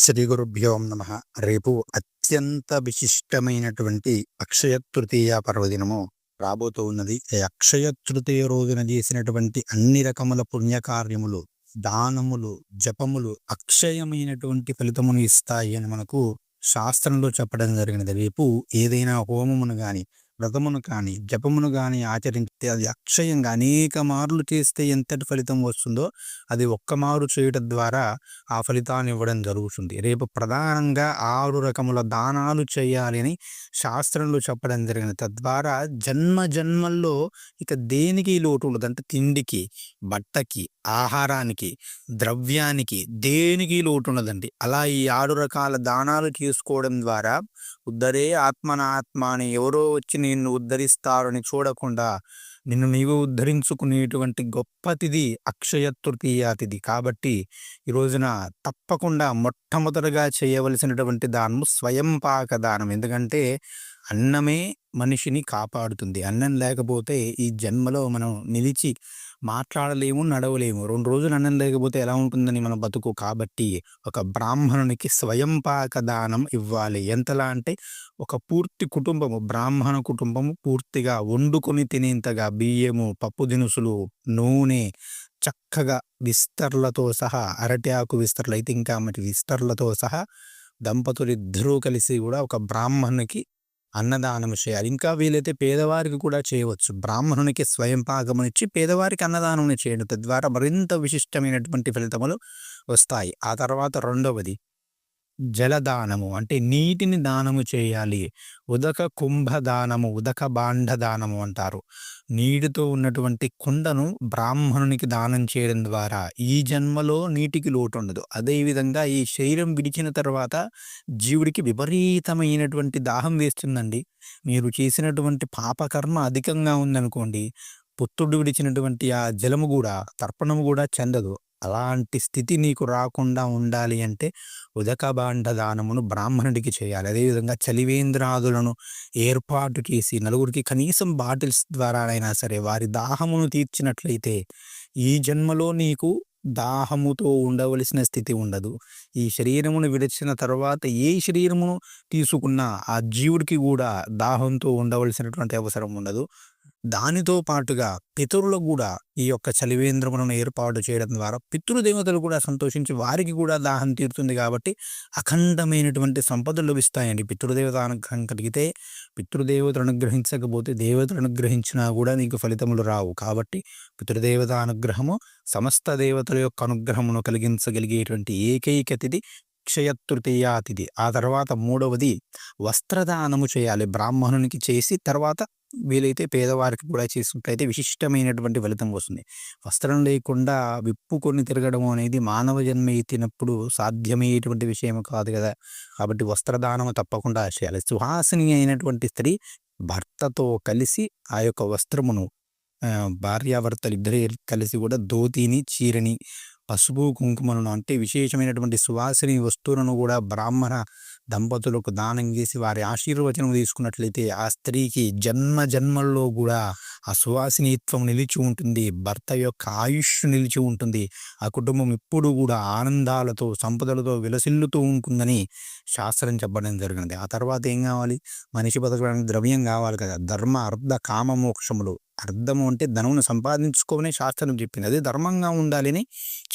శ్రీ గురుభ్యో నమః. రేపు అత్యంత విశిష్టమైనటువంటి అక్షయ తృతీయ పర్వదినము రాబోతూ ఉన్నది. ఈ అక్షయ తృతీయ రోజున చేసినటువంటి అన్ని రకముల పుణ్యకార్యములు, దానములు, జపములు అక్షయమైనటువంటి ఫలితమును ఇస్తాయి అని మనకు శాస్త్రంలో చెప్పడం జరిగినది. రేపు ఏదైనా హోమమును గాని, వ్రతమును కానీ, జపమును కానీ ఆచరిస్తే అది అక్షయంగా అనేక మార్లు చేస్తే ఎంతటి ఫలితం వస్తుందో అది ఒక్క మారు చేయటం ద్వారా ఆ ఫలితాన్ని ఇవ్వడం జరుగుతుంది. రేపు ప్రధానంగా 6 రకముల దానాలు చేయాలి అని శాస్త్రంలో చెప్పడం జరిగింది. తద్వారా జన్మ జన్మల్లో ఇక దేనికి లోటు ఉండదు. అంటే తిండికి, బట్టకి, ఆహారానికి, ద్రవ్యానికి దేనికి లోటు ఉండదండి. అలా ఈ 6 రకాల దానాలు చేసుకోవడం ద్వారా ఉద్ధరే ఆత్మనాత్మ అని ఎవరో వచ్చి నిన్ను ఉద్ధరిస్తారని చూడకుండా నిన్ను నీవు ఉద్ధరించుకునేటువంటి గొప్ప తిథి అక్షయ తృతీయ తిథి. కాబట్టి ఈ రోజున తప్పకుండా మొట్టమొదటగా చేయవలసినటువంటి దానము స్వయం పాక దానం. ఎందుకంటే అన్నమే మనిషిని కాపాడుతుంది. అన్నం లేకపోతే ఈ జన్మలో మనం నిలిచి మాట్లాడలేము, నడవలేము. 2 రోజులు అన్నం లేకపోతే ఎలా ఉంటుందని మన బతుకు. కాబట్టి ఒక బ్రాహ్మణునికి స్వయం పాక దానం ఇవ్వాలి. ఎంతలా అంటే ఒక పూర్తి కుటుంబము, బ్రాహ్మణ కుటుంబము పూర్తిగా వండుకొని తినేంతగా బియ్యము, పప్పు దినుసులు, నూనె చక్కగా విస్తర్లతో సహా, అరటి ఆకు విస్తర్లు అయితే ఇంకా మరి విస్తర్లతో సహా దంపతులిద్దరూ కలిసి కూడా ఒక బ్రాహ్మణునికి అన్నదానం చేయాలి. ఇంకా వీలైతే పేదవారికి కూడా చేయవచ్చు. బ్రాహ్మణునికి స్వయం పాకమునిచ్చి పేదవారికి అన్నదానం చేయండి. తద్వారా మరింత విశిష్టమైనటువంటి ఫలితములు వస్తాయి. ఆ తర్వాత రెండవది జలదానము, అంటే నీటిని దానము చేయాలి. ఉదక కుంభ దానము, ఉదక బాండ దానము అంటారు. నీటితో ఉన్నటువంటి కుండను బ్రాహ్మణునికి దానం చేయడం ద్వారా ఈ జన్మలో నీటికి లోటు ఉండదు. అదేవిధంగా ఈ శరీరం విడిచిన తర్వాత జీవుడికి విపరీతమైనటువంటి దాహం వేస్తుందండి. మీరు చేసినటువంటి పాపకర్మ అధికంగా ఉందనుకోండి, పుత్రుడు విడిచినటువంటి ఆ జలము కూడా, తర్పణము కూడా చెందదు. అలాంటి స్థితి నీకు రాకుండా ఉండాలి అంటే ఉదకబాండ దానమును బ్రాహ్మణుడికి చేయాలి. అదేవిధంగా చలివేంద్రాదులను ఏర్పాటు చేసి నలుగురికి కనీసం బాటిల్స్ ద్వారానైనా సరే వారి దాహమును తీర్చినట్లయితే ఈ జన్మలో నీకు దాహముతో ఉండవలసిన స్థితి ఉండదు. ఈ శరీరమును విడిచిన తర్వాత ఏ శరీరమును తీసుకున్నా ఆ జీవుడికి కూడా దాహంతో ఉండవలసినటువంటి అవసరం ఉండదు. దానితో పాటుగా పితరులకు కూడా ఈ యొక్క చలివేంద్రములను ఏర్పాటు చేయడం ద్వారా పితృదేవతలు కూడా సంతోషించి వారికి కూడా దాహం తీరుతుంది. కాబట్టి అఖండమైనటువంటి సంపదలు లభిస్తాయండి. పితృదేవత అనుగ్రహం కలిగితే, పితృదేవతలు అనుగ్రహించకపోతే దేవతలు అనుగ్రహించినా కూడా నీకు ఫలితములు రావు. కాబట్టి పితృదేవత అనుగ్రహము, సమస్త దేవతల యొక్క అనుగ్రహమును కలిగించగలిగేటువంటి ఏకైక తిథి అక్షయ తృతీయ తిథి. ఆ తర్వాత మూడవది వస్త్రదానము చేయాలి. బ్రాహ్మణునికి చేసి తర్వాత వీలైతే పేదవారికి కూడా చేసినట్లయితే విశిష్టమైనటువంటి ఫలితం వస్తుంది. వస్త్రం లేకుండా విప్పుకొని తిరగడం అనేది మానవ జన్మ ఎత్తినప్పుడు సాధ్యమయ్యేటువంటి విషయం కాదు కదా. కాబట్టి వస్త్రదానం తప్పకుండా చేయాలి. సుహాసిని అయినటువంటి స్త్రీ భర్తతో కలిసి ఆ యొక్క వస్త్రమును, భార్యాభర్తలు ఇద్దరే కలిసి కూడా ధోతిని, చీరని, పసుపు కుంకుమలను అంటే విశేషమైనటువంటి సువాసిని వస్తువులను కూడా బ్రాహ్మణ దంపతులకు దానం చేసి వారి ఆశీర్వచనం తీసుకున్నట్లయితే ఆ స్త్రీకి జన్మ జన్మల్లో కూడా ఆ సువాసినిత్వం నిలిచి ఉంటుంది. భర్త యొక్క ఆయుష్ నిలిచి ఉంటుంది. ఆ కుటుంబం ఎప్పుడు కూడా ఆనందాలతో, సంపదలతో విలసిల్లుతూ ఉంటుందని శాస్త్రం చెప్పడం జరిగినది. ఆ తర్వాత ఏం కావాలి? మనిషి బతకడానికి ద్రవ్యం కావాలి కదా. ధర్మ, అర్థ, కామ, మోక్షములు. అర్థము అంటే ధనమును సంపాదించుకోవనే శాస్త్రం చెప్పింది. అది ధర్మంగా ఉండాలని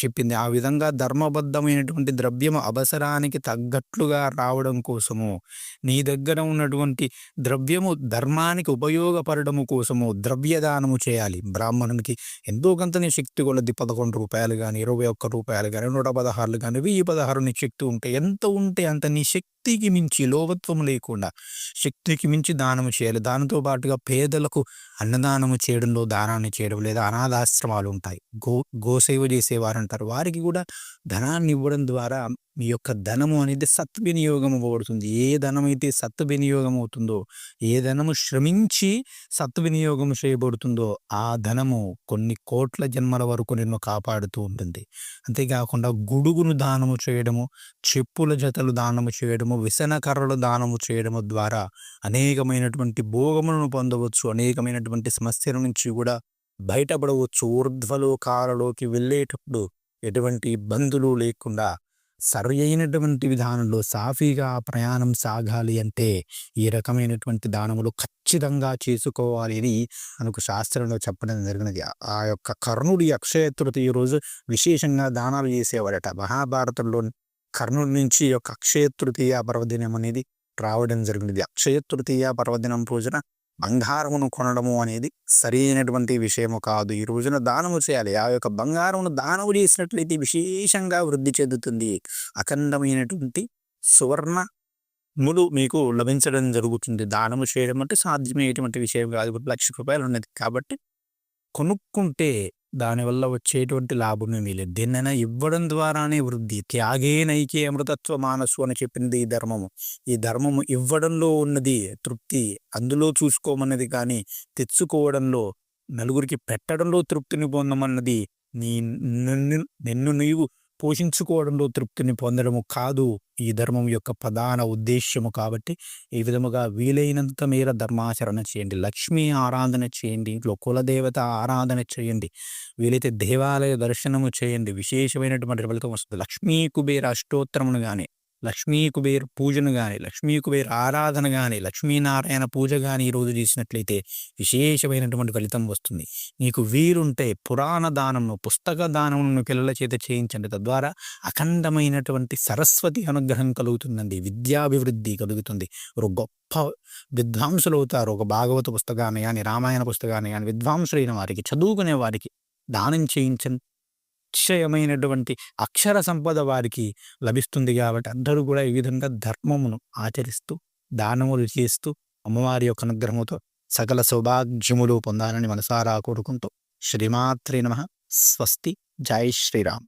చెప్పింది. ఆ విధంగా ధర్మబద్ధమైనటువంటి ద్రవ్యము అవసరానికి తగ్గట్లుగా రావడం కోసము, నీ దగ్గర ఉన్నటువంటి ద్రవ్యము ధర్మానికి ఉపయోగపడము కోసము ద్రవ్యదానము చేయాలి. బ్రాహ్మణునికి ఎంతో కొంత నీ శక్తి కొలది ₹11 కానీ, ₹21 కానీ, 116 కానీ, 1016 నీ శక్తి ఉంటే ఎంత ఉంటే అంత నీ శక్తికి మించి లోభత్వం లేకుండా శక్తికి మించి దానము చేయాలి. దానితో పాటుగా పేదలకు అన్నదానము చేయడంలో దానాన్ని చేయడం, లేదా అనాథాశ్రమాలు ఉంటాయి, గోసేవ చేసేవారు అంటారు, వారికి కూడా ధనాన్ని ఇవ్వడం ద్వారా మీ యొక్క ధనము అనేది సద్వినియోగం అవ్వబడుతుంది. ఏ ధనమైతే సద్వినియోగం అవుతుందో, ఏ ధనము శ్రమించి సద్వినియోగం చేయబడుతుందో ఆ ధనము కొన్ని కోట్ల జన్మల వరకు నిన్ను కాపాడుతూ ఉంటుంది. అంతేకాకుండా గొడుగును దానము చేయడము, చెప్పుల జతలు దానము చేయడము, విసనకర్రలు దానము చేయడము ద్వారా అనేకమైనటువంటి భోగములను పొందవచ్చు. అనేకమైనటువంటి సమస్యల నుంచి కూడా బయటపడవచ్చు. ఊర్ధ్వలోకాలలోకి వెళ్ళేటప్పుడు ఎటువంటి ఇబ్బందులు లేకుండా సరి అయినటువంటి విధానంలో సాఫీగా ప్రయాణం సాగాలి అంటే ఈ రకమైనటువంటి దానములు ఖచ్చితంగా చేసుకోవాలి అని మనకు శాస్త్రంలో చెప్పడం జరిగినది. ఆ యొక్క కర్ణుడి అక్షయ తృతీయ రోజు విశేషంగా దానాలు చేసేవాడట. మహాభారతంలో కర్ణుడి నుంచి ఈ యొక్క అక్షయ తృతీయ పర్వదినం అనేది రావడం జరిగినది. అక్షయ తృతీయ పర్వదినం రోజున బంగారమును కొనడము అనేది సరైనటువంటి విషయము కాదు. ఈ రోజున దానము చేయాలి. ఆ యొక్క బంగారమును దానము చేసినట్లయితే విశేషంగా వృద్ధి చెందుతుంది. అఖండమైనటువంటి సువర్ణములు మీకు లభించడం జరుగుతుంది. దానము చేయడం అంటే సాధ్యమయ్యేటువంటి విషయం కాదు. ఇప్పుడు రూ. 1,00,000 ఉన్నది కాబట్టి కొనుక్కుంటే దానివల్ల వచ్చేటువంటి లాభమేమీ లేదు. దేన్నైనా ఇవ్వడం ద్వారానే వృద్ధి. త్యాగే నైకే అమృతత్వ మానసు అని చెప్పింది ఈ ధర్మము. ఈ ధర్మము ఇవ్వడంలో ఉన్నది తృప్తి. అందులో చూసుకోమన్నది కానీ తెచ్చుకోవడంలో, నలుగురికి పెట్టడంలో తృప్తిని పొందమన్నది నీ నిన్ను నీవు పోషించుకోవడంలో తృప్తిని పొందడము కాదు ఈ ధర్మం యొక్క ప్రధాన ఉద్దేశ్యము. కాబట్టి ఈ విధముగా వీలైనంత మేర ధర్మాచరణ చేయండి. లక్ష్మీ ఆరాధన చేయండి. ఇంట్లో కులదేవత ఆరాధన చేయండి. వీలైతే దేవాలయ దర్శనము చేయండి. విశేషమైనటువంటి ఫలితం వస్తుంది. లక్ష్మీ కుబేర అష్టోత్తరమును కానీ, లక్ష్మీ కుబేర పూజను కానీ, లక్ష్మీ కుబేర ఆరాధన కానీ, లక్ష్మీనారాయణ పూజ కానీ ఈరోజు చేసినట్లయితే విశేషమైనటువంటి ఫలితం వస్తుంది. నీకు వీరుంటే పురాణ దానమును, పుస్తక దానమును పిల్లల చేత చేయించండి. తద్వారా అఖండమైనటువంటి సరస్వతి అనుగ్రహం కలుగుతుందండి. విద్యాభివృద్ధి కలుగుతుంది. ఒక గొప్ప విద్వాంసులు అవుతారు. ఒక భాగవత పుస్తకాన్ని కానీ, రామాయణ పుస్తకాన్ని కానీ విద్వాంసులైన వారికి, చదువుకునే వారికి దానం చేయించండి. నిశ్చయమైనటువంటి అక్షర సంపద వారికి లభిస్తుంది. కాబట్టి అందరూ కూడా ఈ విధంగా ధర్మమును ఆచరిస్తూ, దానములు చేస్తూ, అమ్మవారి యొక్క అనుగ్రహముతో సకల సౌభాగ్యములు పొందాలని మనసారా కోరుకుంటూ శ్రీమాత్రే నమః. స్వస్తి. జై శ్రీరామ్.